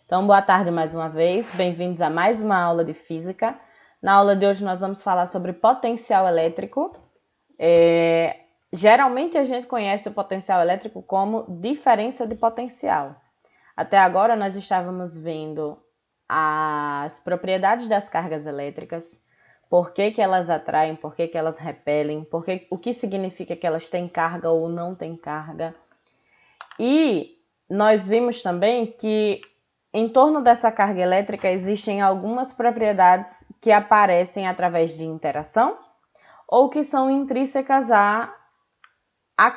Então, boa tarde mais uma vez, bem-vindos a mais uma aula de física. Na aula de hoje nós vamos falar sobre potencial elétrico. Geralmente a gente conhece o potencial elétrico como diferença de potencial. Até agora nós estávamos vendo as propriedades das cargas elétricas, por que elas atraem, por que elas repelem, o que significa que elas têm carga ou não têm carga. E nós vimos também que em torno dessa carga elétrica existem algumas propriedades que aparecem através de interação ou que são intrínsecas à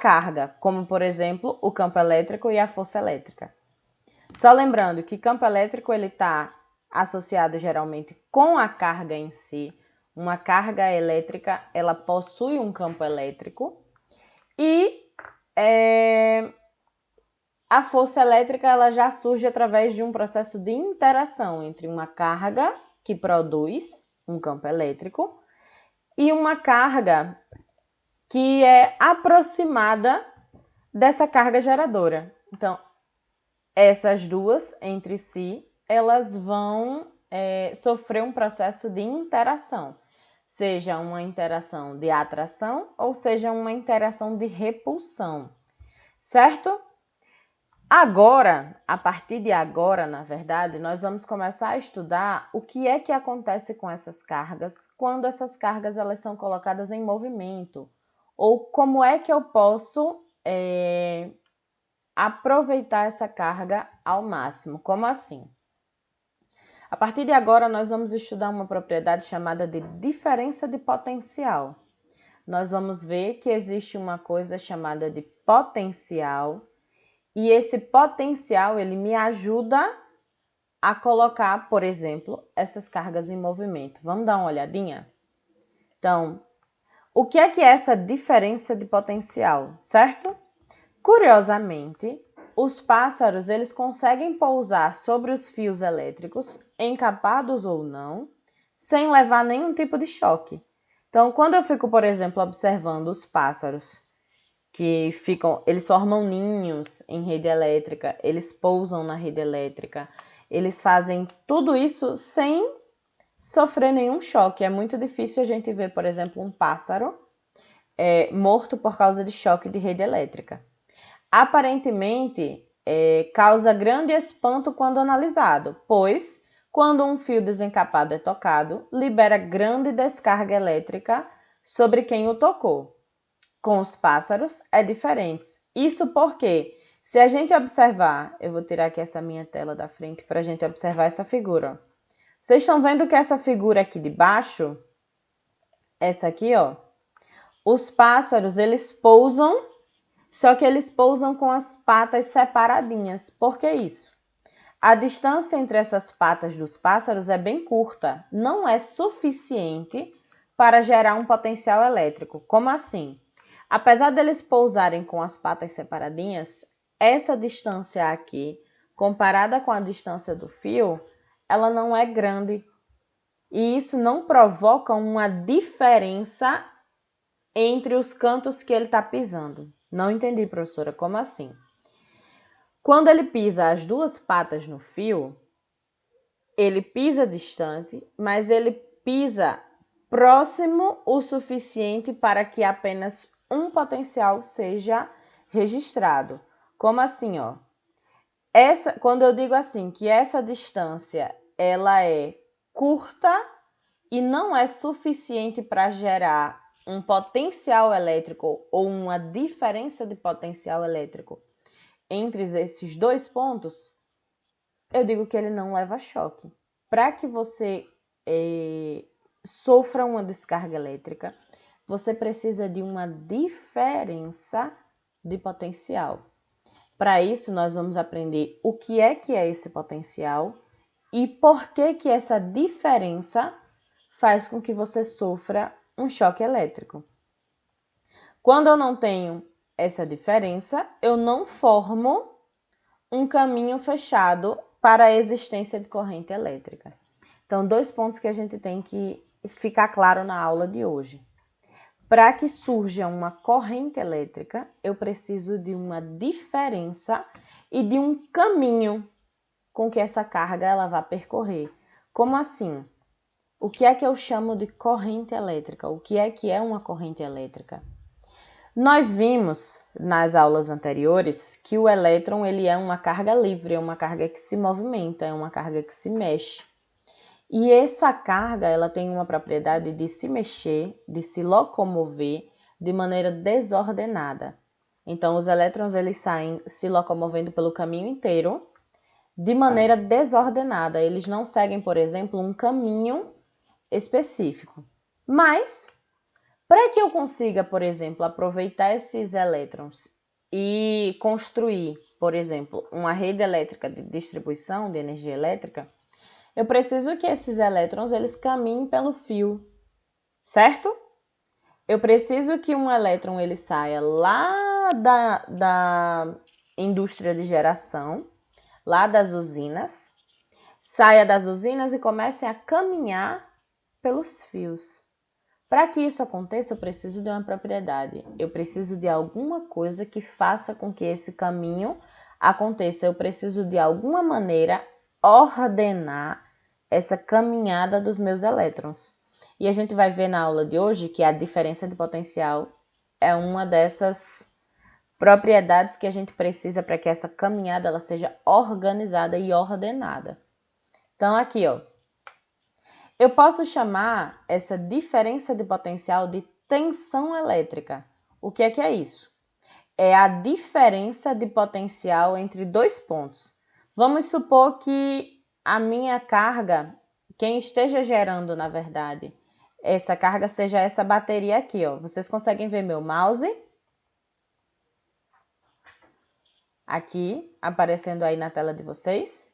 carga, como, por exemplo, o campo elétrico e a força elétrica. Só lembrando que campo elétrico está associado geralmente com a carga em si. Uma carga elétrica, ela possui um campo elétrico e a força elétrica ela já surge através de um processo de interação entre uma carga que produz um campo elétrico e uma carga que é aproximada dessa carga geradora. Então, essas duas entre si, elas vão sofrer um processo de interação, seja uma interação de atração ou seja uma interação de repulsão, certo? Agora, a partir de agora, na verdade, nós vamos começar a estudar o que é que acontece com essas cargas quando essas cargas elas são colocadas em movimento, ou como é que eu posso aproveitar essa carga ao máximo. Como assim? A partir de agora, nós vamos estudar uma propriedade chamada de diferença de potencial. Nós vamos ver que existe uma coisa chamada de potencial. E esse potencial, ele me ajuda a colocar, por exemplo, essas cargas em movimento. Vamos dar uma olhadinha? Então, o que é essa diferença de potencial, certo? Curiosamente, os pássaros, eles conseguem pousar sobre os fios elétricos, encapados ou não, sem levar nenhum tipo de choque. Então, quando eu fico, por exemplo, observando os pássaros, eles formam ninhos em rede elétrica, eles pousam na rede elétrica, eles fazem tudo isso sem sofrer nenhum choque. É muito difícil a gente ver, por exemplo, um pássaro morto por causa de choque de rede elétrica. Aparentemente, causa grande espanto quando analisado, pois quando um fio desencapado é tocado, libera grande descarga elétrica sobre quem o tocou. Com os pássaros é diferente. Isso porque, se a gente observar, eu vou tirar aqui essa minha tela da frente para a gente observar essa figura. Vocês estão vendo que essa figura aqui de baixo, essa aqui, ó, os pássaros, eles pousam, só que eles pousam com as patas separadinhas. Por que isso? A distância entre essas patas dos pássaros é bem curta, não é suficiente para gerar um potencial elétrico. Como assim? Apesar deles pousarem com as patas separadinhas, essa distância aqui, comparada com a distância do fio, ela não é grande. E isso não provoca uma diferença entre os cantos que ele está pisando. Não entendi, professora, como assim? Quando ele pisa as duas patas no fio, ele pisa distante, mas ele pisa próximo o suficiente para que apenas um potencial seja registrado. Como assim, ó? Quando eu digo assim, que essa distância ela é curta e não é suficiente para gerar um potencial elétrico ou uma diferença de potencial elétrico entre esses dois pontos, eu digo que ele não leva choque. Para que você sofra uma descarga elétrica, você precisa de uma diferença de potencial. Para isso, nós vamos aprender o que é esse potencial e por que essa diferença faz com que você sofra um choque elétrico. Quando eu não tenho essa diferença, eu não formo um caminho fechado para a existência de corrente elétrica. Então, 2 pontos que a gente tem que ficar claro na aula de hoje. Para que surja uma corrente elétrica, eu preciso de uma diferença e de um caminho com que essa carga ela vai percorrer. Como assim? O que é que eu chamo de corrente elétrica? O que é uma corrente elétrica? Nós vimos nas aulas anteriores que o elétron ele é uma carga livre, é uma carga que se movimenta, é uma carga que se mexe. E essa carga ela tem uma propriedade de se mexer, de se locomover de maneira desordenada. Então, os elétrons eles saem se locomovendo pelo caminho inteiro de maneira desordenada. Eles não seguem, por exemplo, um caminho específico. Mas, para que eu consiga, por exemplo, aproveitar esses elétrons e construir, por exemplo, uma rede elétrica de distribuição de energia elétrica, eu preciso que esses elétrons eles caminhem pelo fio, certo? Eu preciso que um elétron ele saia lá da indústria de geração, lá das usinas, saia das usinas e comece a caminhar pelos fios. Para que isso aconteça, eu preciso de uma propriedade. Eu preciso de alguma coisa que faça com que esse caminho aconteça. Eu preciso de alguma maneira ordenar essa caminhada dos meus elétrons. E a gente vai ver na aula de hoje que a diferença de potencial é uma dessas propriedades que a gente precisa para que essa caminhada ela seja organizada e ordenada. Então, aqui, ó, eu posso chamar essa diferença de potencial de tensão elétrica. O que é isso? É a diferença de potencial entre dois pontos. Vamos supor que a minha carga, quem esteja gerando, na verdade, essa carga seja essa bateria aqui, ó. Vocês conseguem ver meu mouse? Aqui, aparecendo aí na tela de vocês.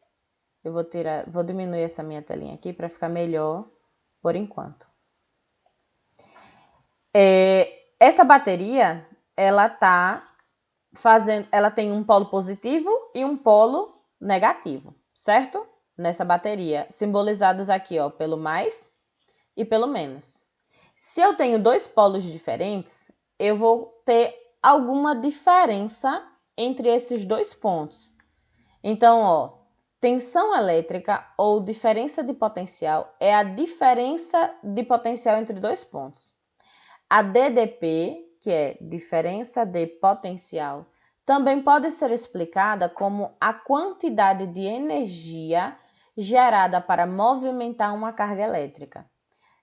Eu vou diminuir essa minha telinha aqui para ficar melhor por enquanto. Essa bateria, ela tem um polo positivo e um polo negativo, certo? Nessa bateria, simbolizados aqui, ó, pelo mais e pelo menos. Se eu tenho dois polos diferentes, eu vou ter alguma diferença entre esses dois pontos. Então, ó, tensão elétrica ou diferença de potencial é a diferença de potencial entre dois pontos. A DDP, que é diferença de potencial, também pode ser explicada como a quantidade de energia gerada para movimentar uma carga elétrica.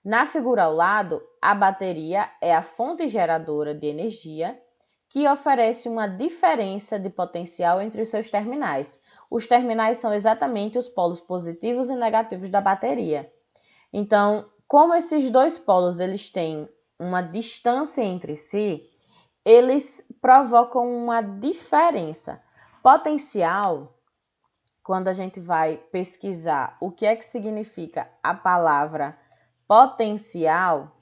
Na figura ao lado, a bateria é a fonte geradora de energia que oferece uma diferença de potencial entre os seus terminais. Os terminais são exatamente os polos positivos e negativos da bateria. Então, como esses dois polos eles têm uma distância entre si, eles provocam uma diferença. Potencial, quando a gente vai pesquisar o que é que significa a palavra potencial,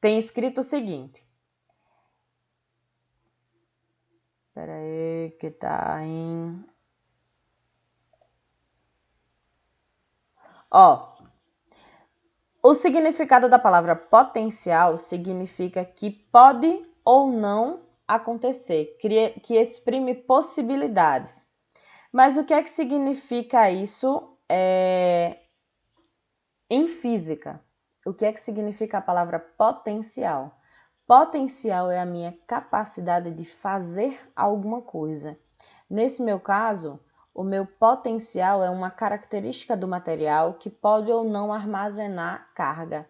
tem escrito o seguinte. Espera aí, que tá em... Ó, o significado da palavra potencial significa que pode ou não acontecer, que exprime possibilidades. Mas o que é que significa isso em física? O que é que significa a palavra potencial? Potencial é a minha capacidade de fazer alguma coisa. Nesse meu caso, o meu potencial é uma característica do material que pode ou não armazenar carga.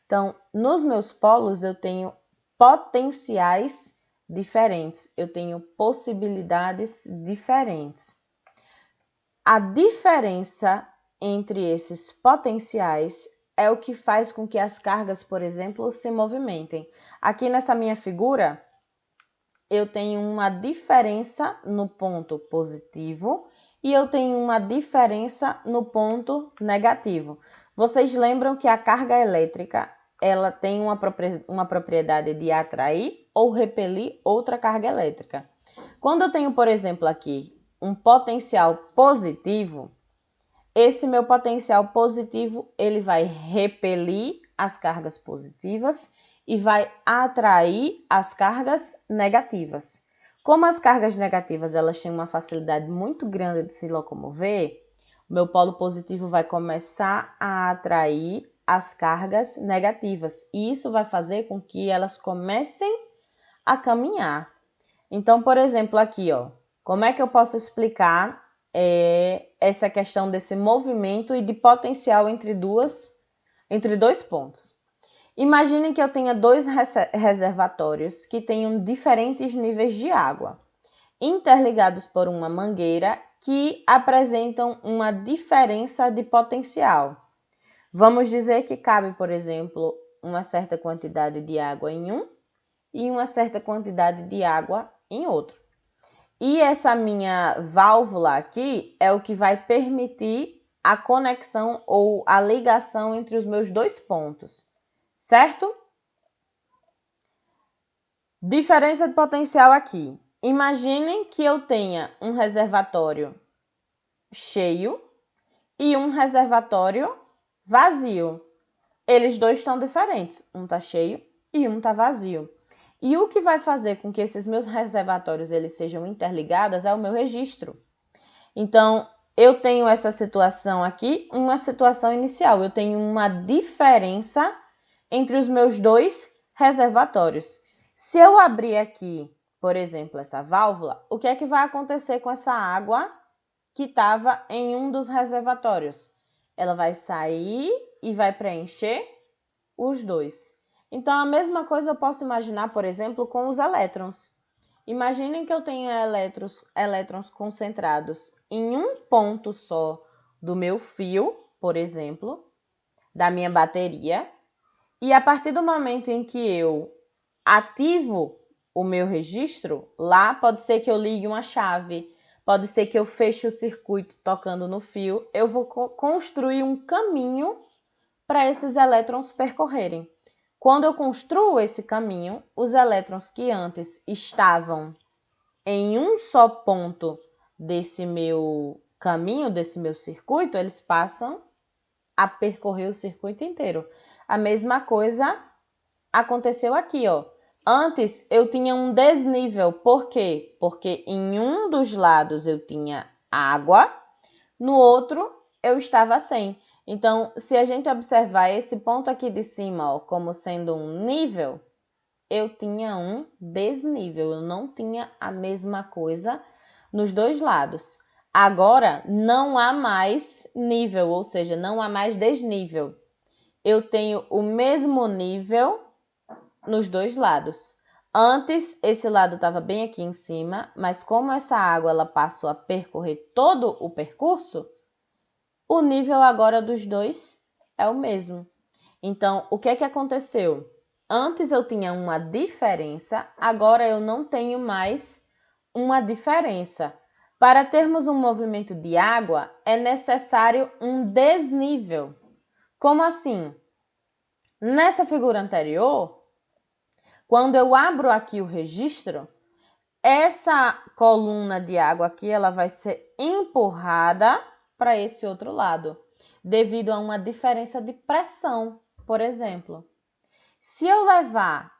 Então, nos meus polos eu tenho potenciais diferentes, eu tenho possibilidades diferentes. A diferença entre esses potenciais é o que faz com que as cargas, por exemplo, se movimentem. Aqui nessa minha figura, eu tenho uma diferença no ponto positivo e eu tenho uma diferença no ponto negativo. Vocês lembram que a carga elétrica ela tem uma propriedade de atrair ou repelir outra carga elétrica. Quando eu tenho, por exemplo, aqui um potencial positivo, esse meu potencial positivo ele vai repelir as cargas positivas e vai atrair as cargas negativas. Como as cargas negativas elas têm uma facilidade muito grande de se locomover, o meu polo positivo vai começar a atrair as cargas negativas. E isso vai fazer com que elas comecem a caminhar. Então, por exemplo, aqui, ó, como é que eu posso explicar essa questão desse movimento e de potencial entre dois pontos? Imaginem que eu tenha dois reservatórios que tenham diferentes níveis de água, interligados por uma mangueira que apresentam uma diferença de potencial. Vamos dizer que cabe, por exemplo, uma certa quantidade de água em um e uma certa quantidade de água em outro. E essa minha válvula aqui é o que vai permitir a conexão ou a ligação entre os meus dois pontos, certo? Diferença de potencial aqui. Imaginem que eu tenha um reservatório cheio e um reservatório vazio. Eles dois estão diferentes, um está cheio e um está vazio. E o que vai fazer com que esses meus reservatórios eles sejam interligados é o meu registro. Então, eu tenho essa situação aqui, uma situação inicial. Eu tenho uma diferença entre os meus dois reservatórios. Se eu abrir aqui, por exemplo, essa válvula, o que é que vai acontecer com essa água que estava em um dos reservatórios? Ela vai sair e vai preencher os dois. Então, a mesma coisa eu posso imaginar, por exemplo, com os elétrons. Imaginem que eu tenha elétrons concentrados em um ponto só do meu fio, por exemplo, da minha bateria, e a partir do momento em que eu ativo o meu registro, lá pode ser que eu ligue uma chave, pode ser que eu feche o circuito tocando no fio, eu vou construir um caminho para esses elétrons percorrerem. Quando eu construo esse caminho, os elétrons que antes estavam em um só ponto desse meu caminho, desse meu circuito, eles passam a percorrer o circuito inteiro. A mesma coisa aconteceu aqui, ó. Antes eu tinha um desnível. Por quê? Porque em um dos lados eu tinha água, no outro eu estava sem. Então, se a gente observar esse ponto aqui de cima, ó, como sendo um nível, eu tinha um desnível, eu não tinha a mesma coisa nos dois lados. Agora, não há mais nível, ou seja, não há mais desnível. Eu tenho o mesmo nível nos dois lados. Antes, esse lado estava bem aqui em cima, mas como essa água ela passou a percorrer todo o percurso, o nível agora dos dois é o mesmo. Então, o que é que aconteceu? Antes eu tinha uma diferença, agora eu não tenho mais uma diferença. Para termos um movimento de água, é necessário um desnível. Como assim? Nessa figura anterior, quando eu abro aqui o registro, essa coluna de água aqui ela vai ser empurrada para esse outro lado, devido a uma diferença de pressão, por exemplo. Se eu levar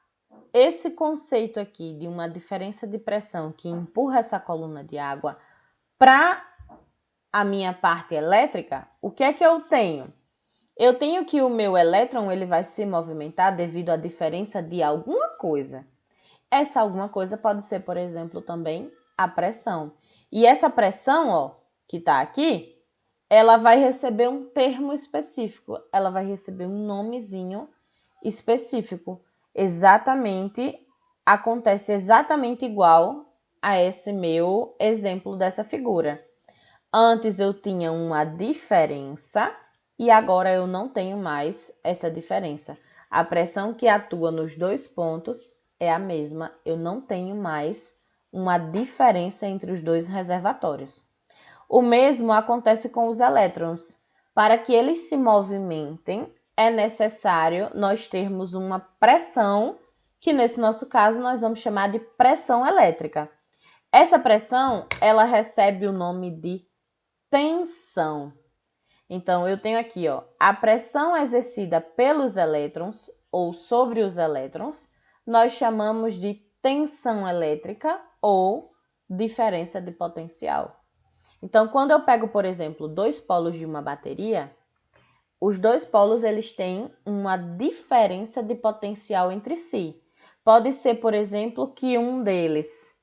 esse conceito aqui de uma diferença de pressão que empurra essa coluna de água para a minha parte elétrica, o que é que eu tenho? Eu tenho que o meu elétron ele vai se movimentar devido à diferença de alguma coisa. Essa alguma coisa pode ser, por exemplo, também a pressão. E essa pressão, ó, que está aqui, ela vai receber um termo específico, ela vai receber um nomezinho específico. Acontece exatamente igual a esse meu exemplo dessa figura. Antes eu tinha uma diferença e agora eu não tenho mais essa diferença. A pressão que atua nos dois pontos é a mesma, eu não tenho mais uma diferença entre os dois reservatórios. O mesmo acontece com os elétrons. Para que eles se movimentem, é necessário nós termos uma pressão, que nesse nosso caso nós vamos chamar de pressão elétrica. Essa pressão, ela recebe o nome de tensão. Então, eu tenho aqui, ó, a pressão exercida pelos elétrons ou sobre os elétrons, nós chamamos de tensão elétrica ou diferença de potencial. Então, quando eu pego, por exemplo, dois polos de uma bateria, os dois polos eles têm uma diferença de potencial entre si. Pode ser, por exemplo, que um deles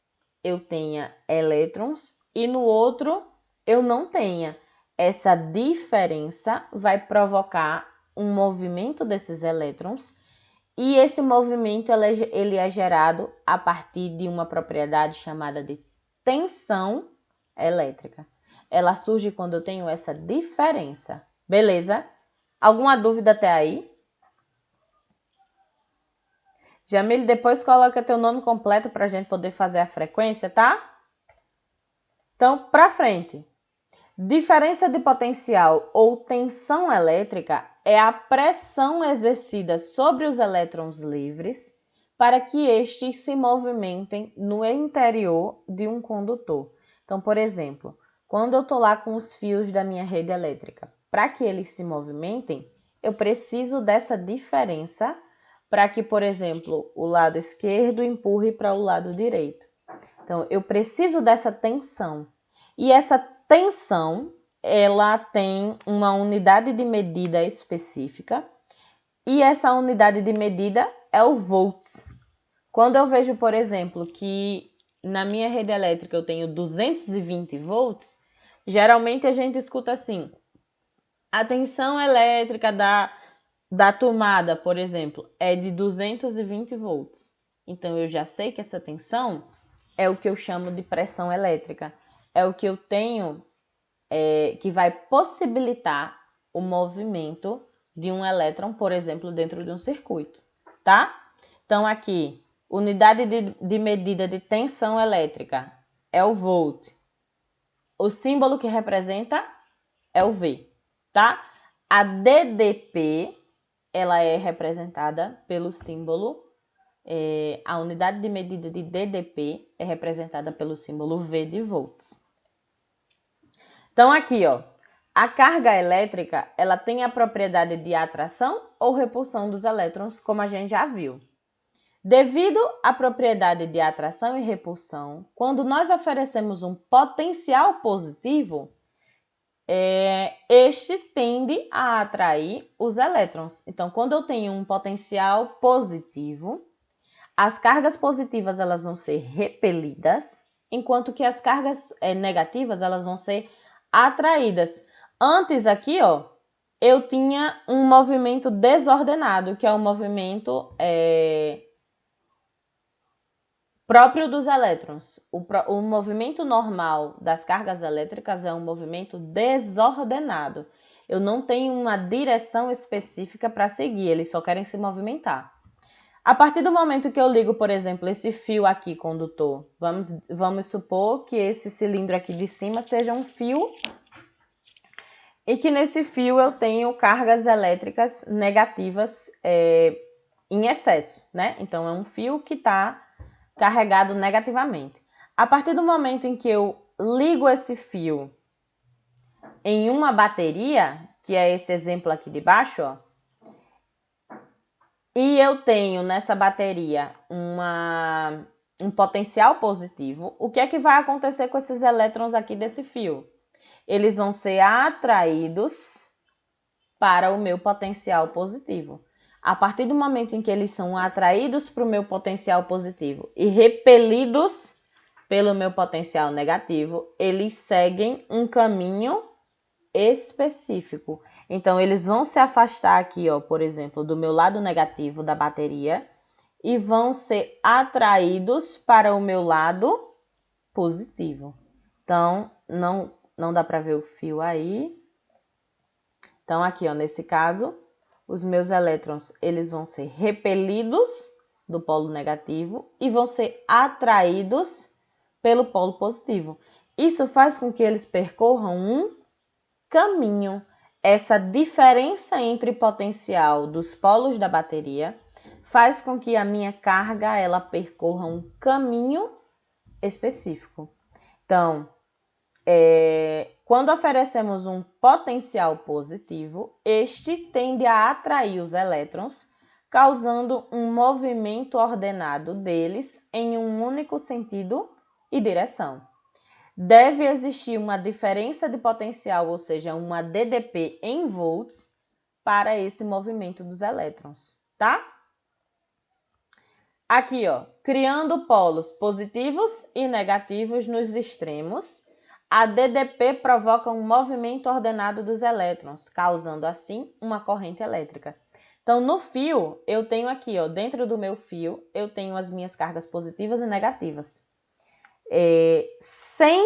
eu tenha elétrons e no outro eu não tenha. Essa diferença vai provocar um movimento desses elétrons e esse movimento ele é gerado a partir de uma propriedade chamada de tensão elétrica. Ela surge quando eu tenho essa diferença. Beleza? Alguma dúvida até aí? Jamile, depois coloca teu nome completo para a gente poder fazer a frequência, tá? Então, para frente. Diferença de potencial ou tensão elétrica é a pressão exercida sobre os elétrons livres para que estes se movimentem no interior de um condutor. Então, por exemplo, quando eu estou lá com os fios da minha rede elétrica, para que eles se movimentem, eu preciso dessa diferença para que, por exemplo, o lado esquerdo empurre para o lado direito. Então, eu preciso dessa tensão. E essa tensão, ela tem uma unidade de medida específica. E essa unidade de medida é o volts. Quando eu vejo, por exemplo, que na minha rede elétrica eu tenho 220 volts, geralmente a gente escuta assim, a tensão elétrica da tomada, por exemplo, é de 220 volts. Então, eu já sei que essa tensão é o que eu chamo de pressão elétrica. É o que eu tenho que vai possibilitar o movimento de um elétron, por exemplo, dentro de um circuito, tá? Então, aqui, unidade de medida de tensão elétrica é o volt. O símbolo que representa é o V, tá? A DDP, ela é representada pelo símbolo, a unidade de medida de DDP é representada pelo símbolo V de volts. Então, aqui, ó, a carga elétrica, ela tem a propriedade de atração ou repulsão dos elétrons, como a gente já viu. Devido à propriedade de atração e repulsão, quando nós oferecemos um potencial positivo, este tende a atrair os elétrons. Então, quando eu tenho um potencial positivo, as cargas positivas elas vão ser repelidas, enquanto que as cargas negativas elas vão ser atraídas. Antes aqui, ó, eu tinha um movimento desordenado, que é o movimento próprio dos elétrons. O movimento normal das cargas elétricas é um movimento desordenado. Eu não tenho uma direção específica para seguir, eles só querem se movimentar. A partir do momento que eu ligo, por exemplo, esse fio aqui condutor, vamos supor que esse cilindro aqui de cima seja um fio e que nesse fio eu tenho cargas elétricas negativas em excesso, né? Então, é um fio que está carregado negativamente. A partir do momento em que eu ligo esse fio em uma bateria, que é esse exemplo aqui de baixo, ó, e eu tenho nessa bateria um potencial positivo, o que é que vai acontecer com esses elétrons aqui desse fio? Eles vão ser atraídos para o meu potencial positivo. A partir do momento em que eles são atraídos para o meu potencial positivo e repelidos pelo meu potencial negativo, eles seguem um caminho específico. Então, eles vão se afastar aqui, ó, por exemplo, do meu lado negativo da bateria e vão ser atraídos para o meu lado positivo. Então, não dá para ver o fio aí. Então, aqui, ó, nesse caso, os meus elétrons, eles vão ser repelidos do polo negativo e vão ser atraídos pelo polo positivo. Isso faz com que eles percorram um caminho. Essa diferença entre potencial dos polos da bateria faz com que a minha carga ela percorra um caminho específico. Então, quando oferecemos um potencial positivo, este tende a atrair os elétrons, causando um movimento ordenado deles em um único sentido e direção. Deve existir uma diferença de potencial, ou seja, uma DDP em volts, para esse movimento dos elétrons, tá? Aqui, ó, criando polos positivos e negativos nos extremos, a DDP provoca um movimento ordenado dos elétrons, causando assim uma corrente elétrica. Então, no fio, eu tenho aqui, ó, dentro do meu fio, eu tenho as minhas cargas positivas e negativas. Sem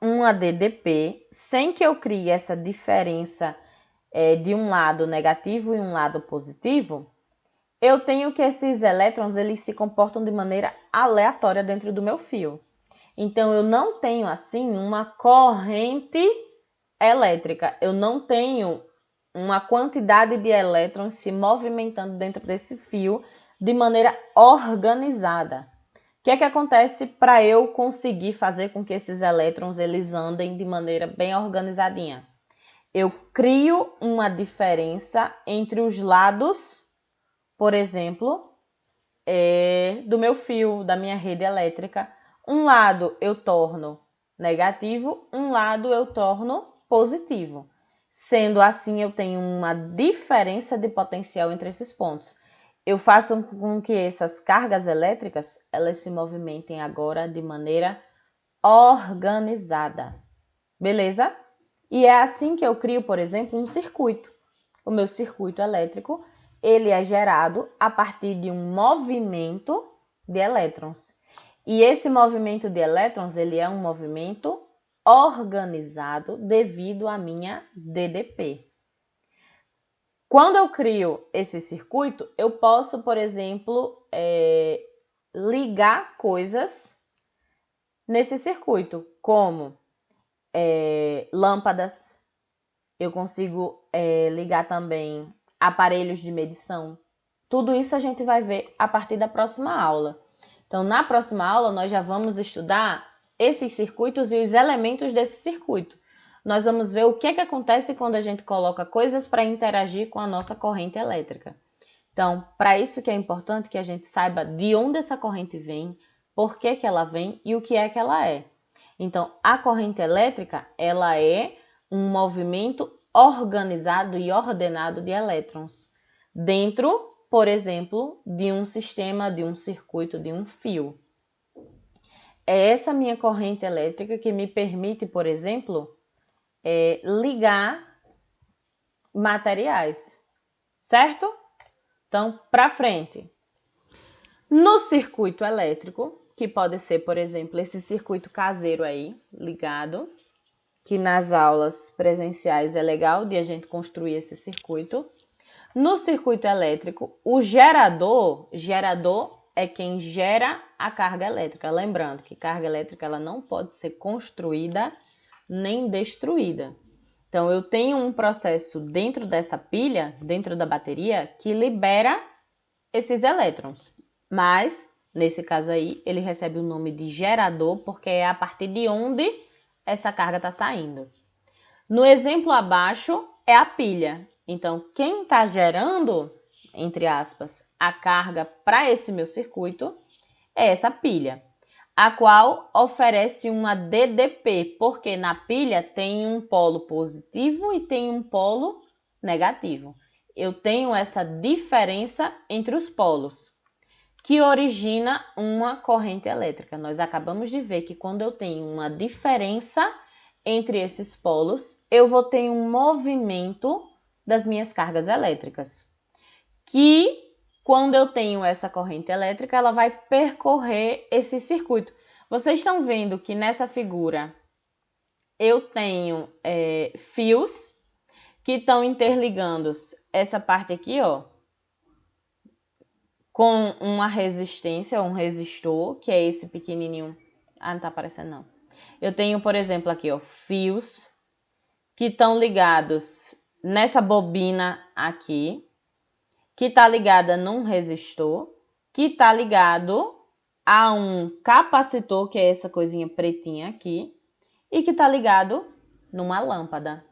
uma DDP, sem que eu crie essa diferença de um lado negativo e um lado positivo, eu tenho que esses elétrons eles se comportam de maneira aleatória dentro do meu fio. Então, eu não tenho, assim, uma corrente elétrica. Eu não tenho uma quantidade de elétrons se movimentando dentro desse fio de maneira organizada. O que é que acontece para eu conseguir fazer com que esses elétrons eles andem de maneira bem organizadinha? Eu crio uma diferença entre os lados, por exemplo, do meu fio, da minha rede elétrica. Um lado eu torno negativo, um lado eu torno positivo. Sendo assim, eu tenho uma diferença de potencial entre esses pontos. Eu faço com que essas cargas elétricas elas se movimentem agora de maneira organizada. Beleza? E é assim que eu crio, por exemplo, um circuito. O meu circuito elétrico, ele é gerado a partir de um movimento de elétrons. E esse movimento de elétrons, ele é um movimento organizado devido à minha DDP. Quando eu crio esse circuito, eu posso, por exemplo, ligar coisas nesse circuito, como lâmpadas. Eu consigo ligar também aparelhos de medição. Tudo isso a gente vai ver a partir da próxima aula. Então, na próxima aula, nós já vamos estudar esses circuitos e os elementos desse circuito. Nós vamos ver o que é que acontece quando a gente coloca coisas para interagir com a nossa corrente elétrica. Então, para isso que é importante que a gente saiba de onde essa corrente vem, por que que ela vem e o que é que ela é. Então, a corrente elétrica, ela é um movimento organizado e ordenado de elétrons dentro, por exemplo, de um sistema, de um circuito, de um fio. É essa minha corrente elétrica que me permite, por exemplo, ligar materiais, certo? Então, para frente. No circuito elétrico, que pode ser, por exemplo, esse circuito caseiro aí, ligado, que nas aulas presenciais é legal de a gente construir esse circuito. No circuito elétrico, o gerador é quem gera a carga elétrica. Lembrando que carga elétrica ela não pode ser construída nem destruída. Então, eu tenho um processo dentro dessa pilha, dentro da bateria, que libera esses elétrons. Mas, nesse caso aí, ele recebe o nome de gerador, porque é a partir de onde essa carga está saindo. No exemplo abaixo, é a pilha. Então, quem está gerando, entre aspas, a carga para esse meu circuito é essa pilha, a qual oferece uma DDP, porque na pilha tem um polo positivo e tem um polo negativo. Eu tenho essa diferença entre os polos, que origina uma corrente elétrica. Nós acabamos de ver que quando eu tenho uma diferença entre esses polos, eu vou ter um movimento das minhas cargas elétricas, que quando eu tenho essa corrente elétrica, ela vai percorrer esse circuito. Vocês estão vendo que nessa figura eu tenho fios que estão interligando essa parte aqui, ó, com uma resistência, um resistor, que é esse pequenininho. Ah, não tá aparecendo não. Eu tenho, por exemplo, aqui, ó, fios que estão ligados nessa bobina aqui, que está ligada num resistor, que está ligado a um capacitor, que é essa coisinha pretinha aqui, e que está ligado numa lâmpada.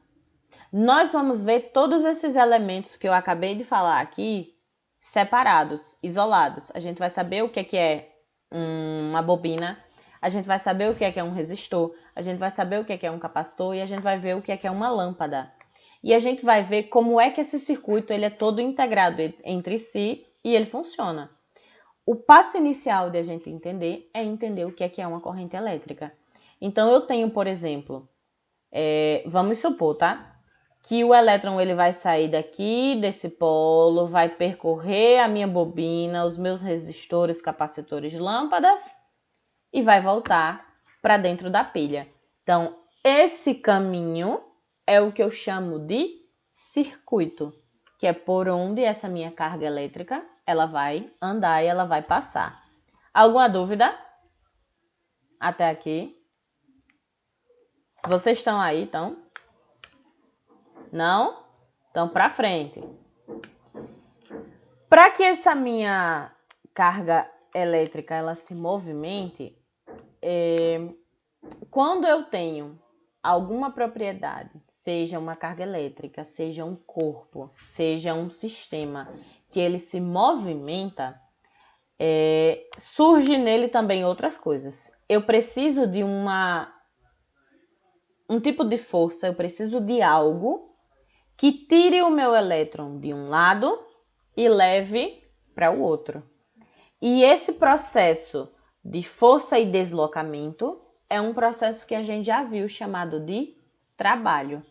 Nós vamos ver todos esses elementos que eu acabei de falar aqui separados, isolados. A gente vai saber o que é uma bobina, a gente vai saber o que é um resistor, a gente vai saber o que é um capacitor e a gente vai ver o que é uma lâmpada. E a gente vai ver como é que esse circuito ele é todo integrado entre si e ele funciona. O passo inicial de a gente entender é entender o que é uma corrente elétrica. Então, eu tenho, por exemplo, vamos supor, tá? Que o elétron ele vai sair daqui, desse polo, vai percorrer a minha bobina, os meus resistores, capacitores, lâmpadas e vai voltar para dentro da pilha. Então, esse caminho é o que eu chamo de circuito, que é por onde essa minha carga elétrica ela vai andar e ela vai passar. Alguma dúvida? Até aqui? Vocês estão aí, então? Não? Então, para frente. Para que essa minha carga elétrica ela se movimente, quando eu tenho alguma propriedade, seja uma carga elétrica, seja um corpo, seja um sistema, que ele se movimenta, surge nele também outras coisas. Eu preciso de um tipo de força, eu preciso de algo que tire o meu elétron de um lado e leve para o outro. E esse processo de força e deslocamento é um processo que a gente já viu chamado de trabalho.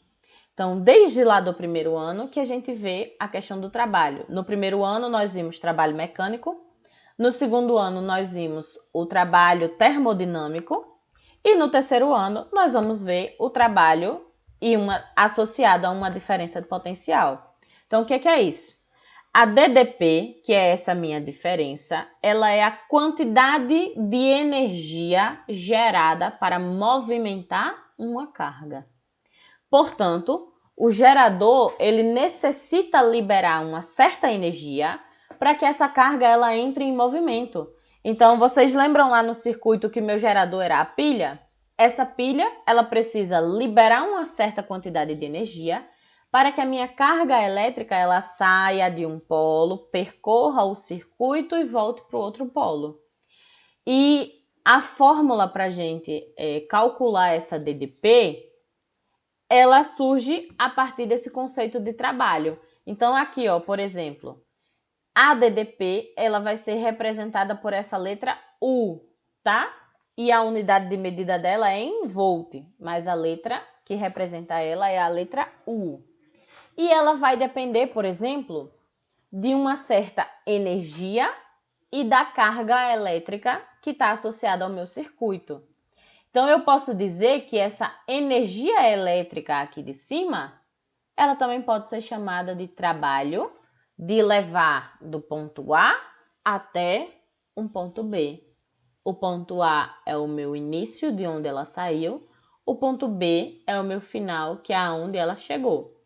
Então, desde lá do primeiro ano que a gente vê a questão do trabalho. No primeiro ano nós vimos trabalho mecânico, no segundo ano nós vimos o trabalho termodinâmico e no terceiro ano nós vamos ver o trabalho associado a uma diferença de potencial. Então, o que é isso? A DDP, que é essa minha diferença, ela é a quantidade de energia gerada para movimentar uma carga. Portanto, o gerador ele necessita liberar uma certa energia para que essa carga ela entre em movimento. Então, vocês lembram lá no circuito que meu gerador era a pilha? Essa pilha ela precisa liberar uma certa quantidade de energia para que a minha carga elétrica ela saia de um polo, percorra o circuito e volte para o outro polo. E a fórmula para a gente calcular essa DDP, ela surge a partir desse conceito de trabalho. Então, aqui, ó, por exemplo, a DDP ela vai ser representada por essa letra U, tá? E a unidade de medida dela é em volt, mas a letra que representa ela é a letra U. E ela vai depender, por exemplo, de uma certa energia e da carga elétrica que está associada ao meu circuito. Então, eu posso dizer que essa energia elétrica aqui de cima, ela também pode ser chamada de trabalho de levar do ponto A até um ponto B. O ponto A é o meu início, de onde ela saiu. O ponto B é o meu final, que é aonde ela chegou.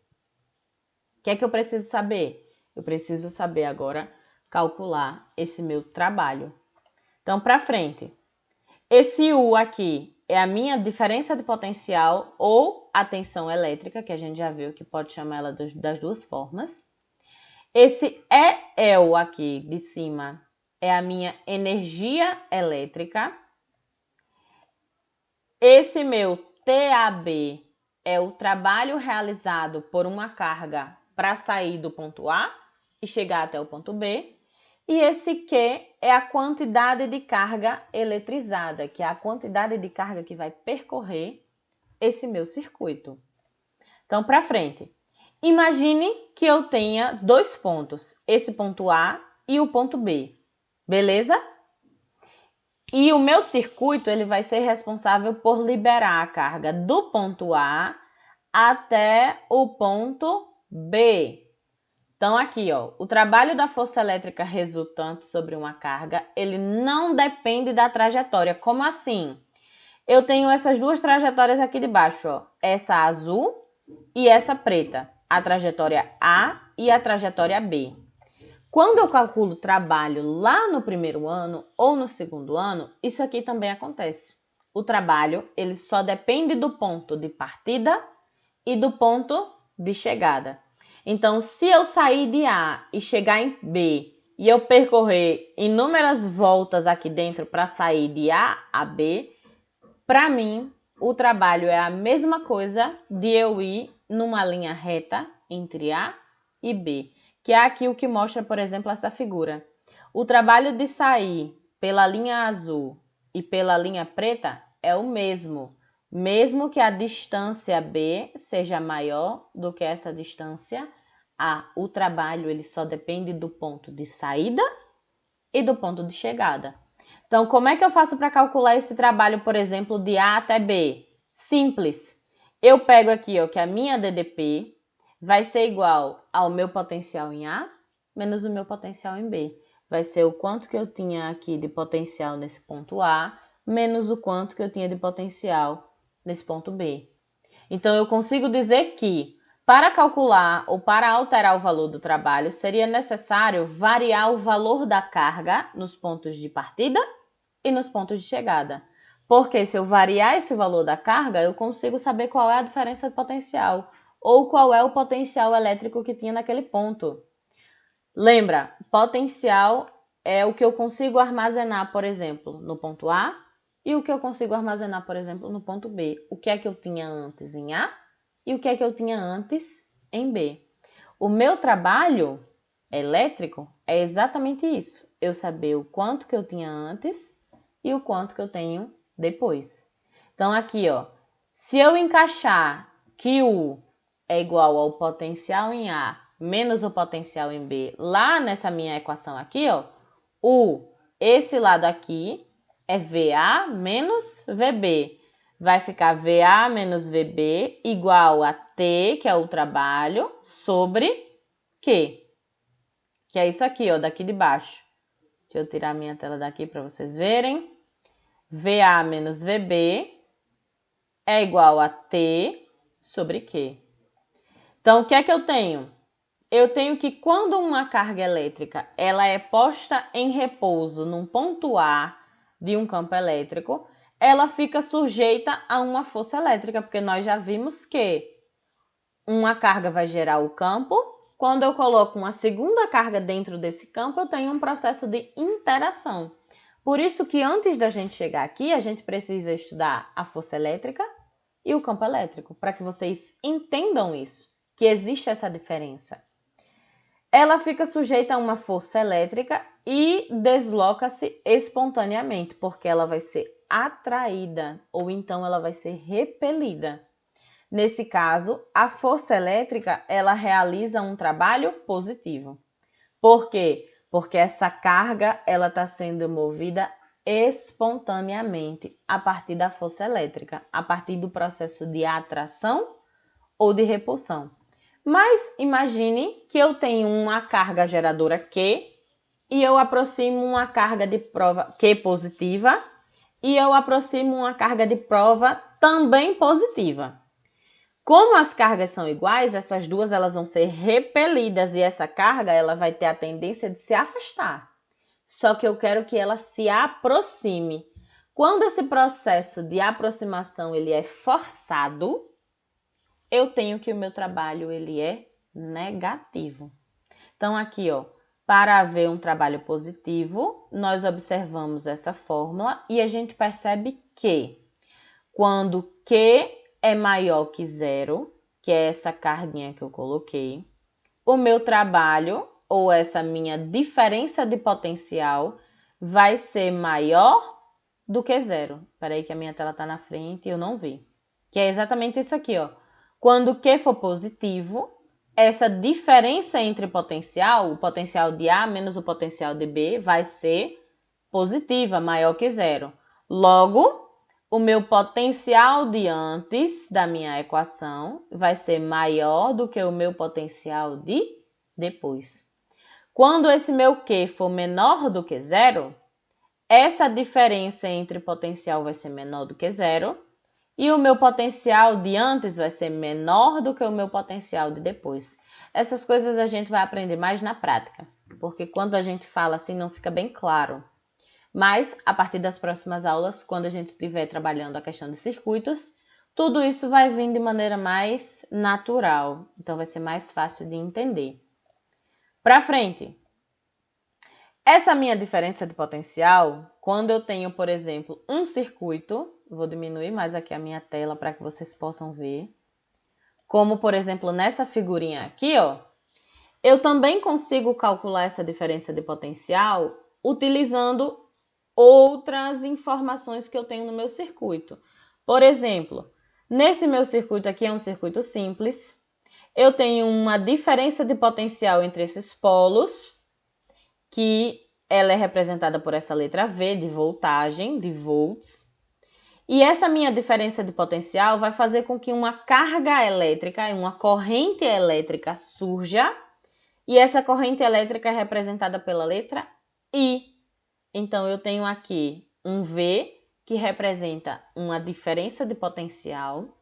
O que é que eu preciso saber? Eu preciso saber agora calcular esse meu trabalho. Então, para frente. Esse U aqui é a minha diferença de potencial ou a tensão elétrica, que a gente já viu que pode chamar ela das duas formas. Esse EL aqui de cima é a minha energia elétrica. Esse meu TAB é o trabalho realizado por uma carga para sair do ponto A e chegar até o ponto B. E esse Q é a quantidade de carga eletrizada, que é a quantidade de carga que vai percorrer esse meu circuito. Então, para frente. Imagine que eu tenha dois pontos, esse ponto A e o ponto B, beleza? E o meu circuito ele vai ser responsável por liberar a carga do ponto A até o ponto B. Então, aqui, ó, o trabalho da força elétrica resultante sobre uma carga, ele não depende da trajetória. Como assim? Eu tenho essas duas trajetórias aqui de baixo, ó, essa azul e essa preta, a trajetória A e a trajetória B. Quando eu calculo trabalho lá no primeiro ano ou no segundo ano, isso aqui também acontece. O trabalho, ele só depende do ponto de partida e do ponto de chegada. Então, se eu sair de A e chegar em B e eu percorrer inúmeras voltas aqui dentro para sair de A a B, Para mim, o trabalho é a mesma coisa de eu ir numa linha reta entre A e B, que é aqui o que mostra, por exemplo, essa figura. O trabalho de sair pela linha azul e pela linha preta é o mesmo que a distância B seja maior do que essa distância A. O trabalho ele só depende do ponto de saída e do ponto de chegada. Então, como é que eu faço para calcular esse trabalho, por exemplo, de A até B? Simples. Eu pego aqui ó, que a minha DDP vai ser igual ao meu potencial em A menos o meu potencial em B. Vai ser o quanto que eu tinha aqui de potencial nesse ponto A menos o quanto que eu tinha de potencial nesse ponto B. Então, eu consigo dizer que para calcular ou para alterar o valor do trabalho, seria necessário variar o valor da carga nos pontos de partida e nos pontos de chegada. Porque se eu variar esse valor da carga, eu consigo saber qual é a diferença de potencial ou qual é o potencial elétrico que tinha naquele ponto. Lembra, potencial é o que eu consigo armazenar, por exemplo, no ponto A e o que eu consigo armazenar, por exemplo, no ponto B. O que é que eu tinha antes em A e o que é que eu tinha antes em B. O meu trabalho elétrico é exatamente isso. Eu saber o quanto que eu tinha antes e o quanto que eu tenho depois. Então, aqui, ó, se eu encaixar que U é igual ao potencial em A menos o potencial em B lá nessa minha equação aqui, ó, esse lado aqui é VA menos VB. Vai ficar VA menos VB igual a T, que é o trabalho, sobre Q, que é isso aqui, ó, daqui de baixo. Deixa eu tirar a minha tela daqui para vocês verem. VA menos VB é igual a T sobre Q. Então, o que é que eu tenho? Eu tenho que quando uma carga elétrica ela é posta em repouso num ponto A de um campo elétrico, ela fica sujeita a uma força elétrica, porque nós já vimos que uma carga vai gerar o campo. Quando eu coloco uma segunda carga dentro desse campo, eu tenho um processo de interação. Por isso que antes da gente chegar aqui, a gente precisa estudar a força elétrica e o campo elétrico, para que vocês entendam isso, que existe essa diferença. Ela fica sujeita a uma força elétrica e desloca-se espontaneamente, porque ela vai ser atraída ou então ela vai ser repelida. Nesse caso, a força elétrica ela realiza um trabalho positivo. Por quê? Porque essa carga ela está sendo movida espontaneamente a partir da força elétrica, a partir do processo de atração ou de repulsão. Mas imagine que eu tenho uma carga geradora Q e eu aproximo uma carga de prova Q positiva e eu aproximo uma carga de prova também positiva. Como as cargas são iguais, essas duas elas vão ser repelidas e essa carga ela vai ter a tendência de se afastar. Só que eu quero que ela se aproxime. Quando esse processo de aproximação ele é forçado, eu tenho que o meu trabalho ele é negativo. Então, aqui, ó, para haver um trabalho positivo, nós observamos essa fórmula e a gente percebe que quando Q é maior que zero, que é essa carguinha que eu coloquei, o meu trabalho, ou essa minha diferença de potencial, vai ser maior do que zero. Espera aí que a minha tela está na frente e eu não vi. Que é exatamente isso aqui, ó. Quando Q for positivo, essa diferença entre potencial, o potencial de A menos o potencial de B, vai ser positiva, maior que zero. Logo, o meu potencial de antes da minha equação vai ser maior do que o meu potencial de depois. Quando esse meu Q for menor do que zero, essa diferença entre potencial vai ser menor do que zero e o meu potencial de antes vai ser menor do que o meu potencial de depois. Essas coisas a gente vai aprender mais na prática, porque quando a gente fala assim não fica bem claro. Mas, a partir das próximas aulas, quando a gente estiver trabalhando a questão de circuitos, tudo isso vai vir de maneira mais natural. Então, vai ser mais fácil de entender. Para frente. Essa minha diferença de potencial, quando eu tenho, por exemplo, um circuito Vou diminuir mais aqui a minha tela para que vocês possam ver. Como, por exemplo, nessa figurinha aqui, ó, eu também consigo calcular essa diferença de potencial utilizando outras informações que eu tenho no meu circuito. Por exemplo, nesse meu circuito aqui é um circuito simples. Eu tenho uma diferença de potencial entre esses polos, que ela é representada por essa letra V de voltagem, de volts. E essa minha diferença de potencial vai fazer com que uma carga elétrica, uma corrente elétrica surja. E essa corrente elétrica é representada pela letra I. Então, eu tenho aqui um V, que representa uma diferença de potencial.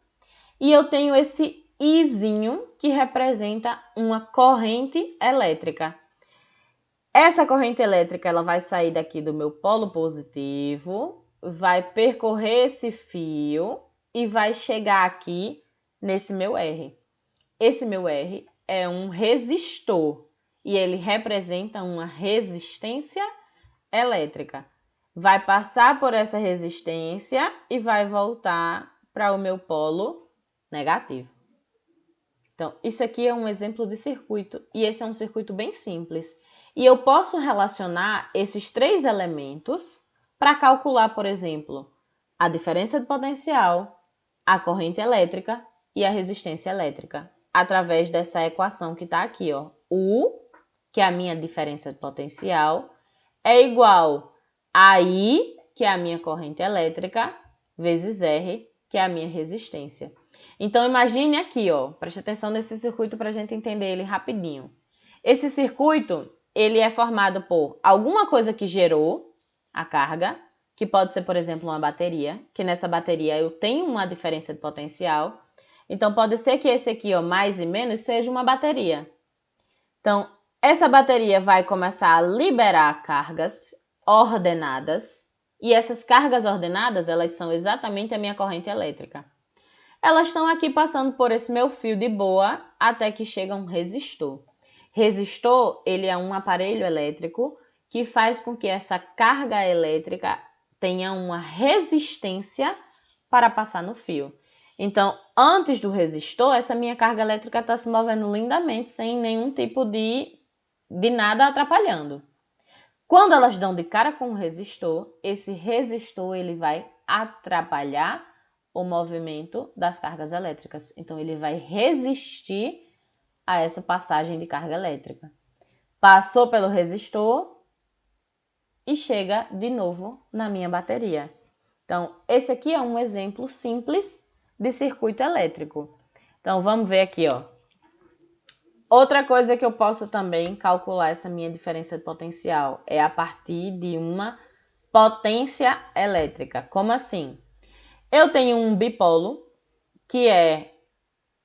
E eu tenho esse Izinho, que representa uma corrente elétrica. Essa corrente elétrica ela vai sair daqui do meu polo positivo, vai percorrer esse fio e vai chegar aqui nesse meu R. Esse meu R é um resistor e ele representa uma resistência elétrica. Vai passar por essa resistência e vai voltar para o meu polo negativo. Então, isso aqui é um exemplo de circuito e esse é um circuito bem simples. E eu posso relacionar esses três elementos para calcular, por exemplo, a diferença de potencial, a corrente elétrica e a resistência elétrica, através dessa equação que está aqui, ó. U, que é a minha diferença de potencial, é igual a I, que é a minha corrente elétrica, vezes R, que é a minha resistência. Então, imagine aqui, ó, preste atenção nesse circuito para a gente entender ele rapidinho. Esse circuito, ele é formado por alguma coisa que gerou a carga, que pode ser, por exemplo, uma bateria, que nessa bateria eu tenho uma diferença de potencial. Então, pode ser que esse aqui, ó, mais e menos, seja uma bateria. Então, essa bateria vai começar a liberar cargas ordenadas, e essas cargas ordenadas, elas são exatamente a minha corrente elétrica. Elas estão aqui passando por esse meu fio de boa até que chega um resistor. Resistor, ele é um aparelho elétrico que faz com que essa carga elétrica tenha uma resistência para passar no fio. Então, antes do resistor, essa minha carga elétrica está se movendo lindamente, sem nenhum tipo de nada atrapalhando. Quando elas dão de cara com o resistor, esse resistor ele vai atrapalhar o movimento das cargas elétricas. Então, ele vai resistir a essa passagem de carga elétrica. Passou pelo resistor e chega de novo na minha bateria. Então, esse aqui é um exemplo simples de circuito elétrico. Então, vamos ver aqui, ó. Outra coisa que eu posso também calcular essa minha diferença de potencial é a partir de uma potência elétrica. Como assim? Eu tenho um bipolo, que é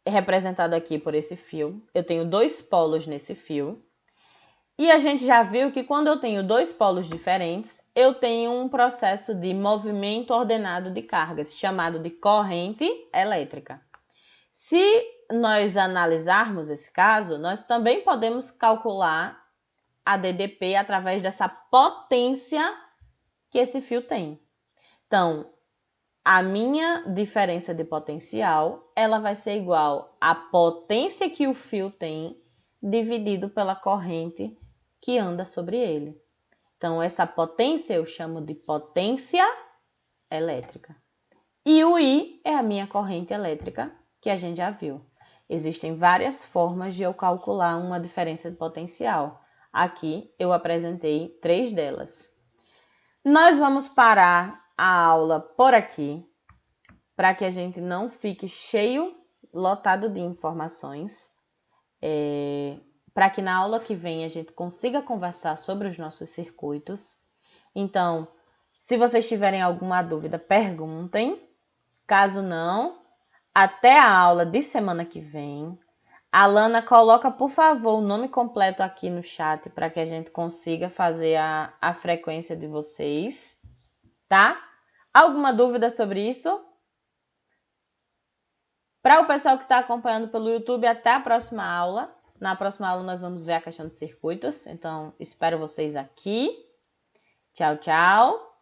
representado aqui por esse fio. Eu tenho dois polos nesse fio. E a gente já viu que quando eu tenho dois polos diferentes, eu tenho um processo de movimento ordenado de cargas, chamado de corrente elétrica. Se nós analisarmos esse caso, nós também podemos calcular a DDP através dessa potência que esse fio tem. Então, a minha diferença de potencial, ela vai ser igual à potência que o fio tem dividido pela corrente que anda sobre ele. Então, essa potência eu chamo de potência elétrica. E o I é a minha corrente elétrica, que a gente já viu. Existem várias formas de eu calcular uma diferença de potencial. Aqui eu apresentei 3 delas. Nós vamos parar a aula por aqui, para que a gente não fique cheio, lotado de informações, para que na aula que vem a gente consiga conversar sobre os nossos circuitos. Então, se vocês tiverem alguma dúvida, perguntem. Caso não, até a aula de semana que vem. Alana, coloca, por favor, o nome completo aqui no chat para que a gente consiga fazer a frequência de vocês, tá? Alguma dúvida sobre isso? Para o pessoal que está acompanhando pelo YouTube, até a próxima aula. Na próxima aula nós vamos ver a questão de circuitos. Então, espero vocês aqui. Tchau, tchau.